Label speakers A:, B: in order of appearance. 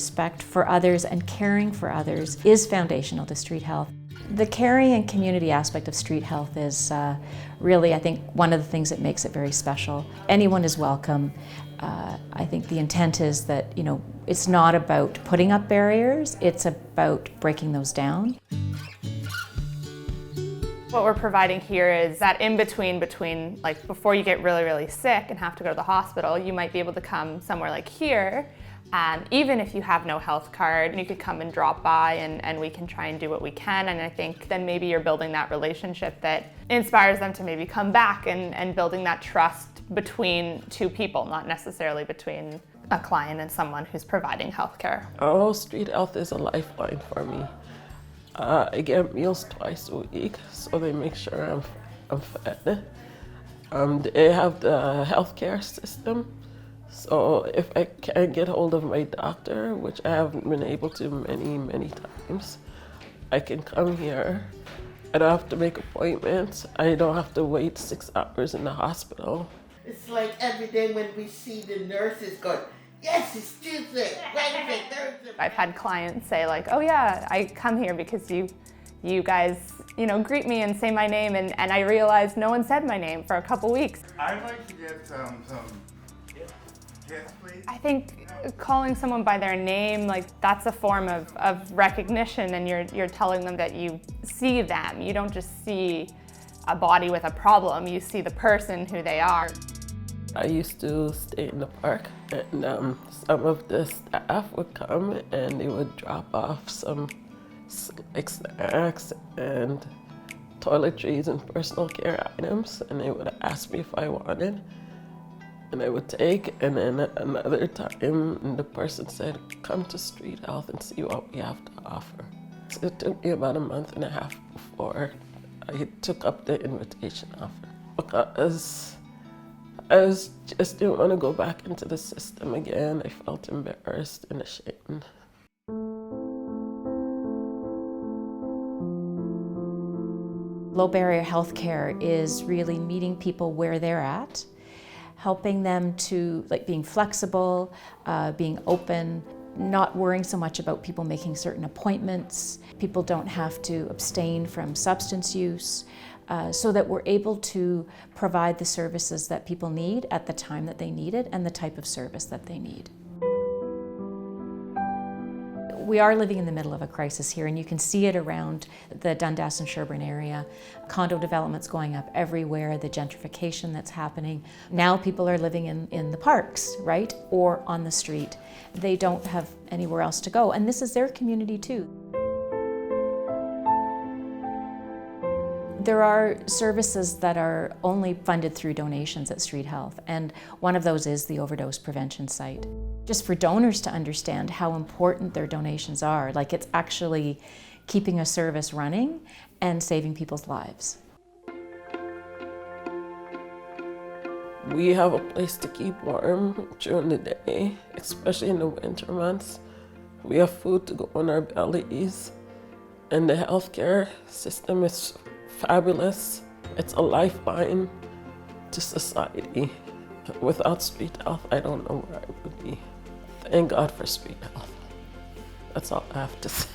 A: respect for others and caring for others is foundational to street health. The caring and community aspect of street health is really, I think, one of the things that makes it very special. Anyone is welcome. I think the intent is that, it's not about putting up barriers, it's about breaking those down.
B: What we're providing here is that in-between between like before you get really, really sick and have to go to the hospital, you might be able to come somewhere like here, and even if you have no health card, you could come and drop by and we can try and do what we can. And I think then maybe you're building that relationship that inspires them to maybe come back and building that trust between two people, not necessarily between a client and someone who's providing healthcare.
C: Oh, street health is a lifeline for me. I get meals twice a week, so they make sure I'm fed. They have the healthcare system, so if I can't get hold of my doctor, which I haven't been able to many times, I can come here. I don't have to make appointments. I don't have to wait 6 hours in the hospital.
D: It's like every day when we see the nurses going, yes, it's Tuesday, Wednesday, Thursday.
B: I've had clients say like, oh yeah, I come here because you guys, greet me and say my name, and I realized no one said my name for a couple weeks.
E: I'd like to get some yes, please.
B: I think calling someone by their name, that's a form of recognition, and you're telling them that you see them. You don't just see a body with a problem, you see the person who they are.
C: I used to stay in the park, and some of the staff would come and they would drop off some snacks and toiletries and personal care items, and they would ask me if I wanted, and I would take. And then another time the person said, come to Street Health and see what we have to offer. So it took me about a month and a half before I took up the invitation offer, because I just didn't want to go back into the system again. I felt embarrassed and ashamed.
A: Low barrier healthcare is really meeting people where they're at, helping them to, being flexible, being open, not worrying so much about people making certain appointments. People don't have to abstain from substance use, so that we're able to provide the services that people need at the time that they need it and the type of service that they need. We are living in the middle of a crisis here, and you can see it around the Dundas and Sherbourne area. Condo development's going up everywhere, the gentrification that's happening. Now people are living in the parks, right? Or on the street. They don't have anywhere else to go, and this is their community too. There are services that are only funded through donations at Street Health, and one of those is the overdose prevention site. Just for donors to understand how important their donations are, it's actually keeping a service running and saving people's lives.
C: We have a place to keep warm during the day, especially in the winter months. We have food to go on our bellies, and the healthcare system is fabulous. It's a lifeline to society. Without street health, I don't know where I would be. Thank God for street health. That's all I have to say.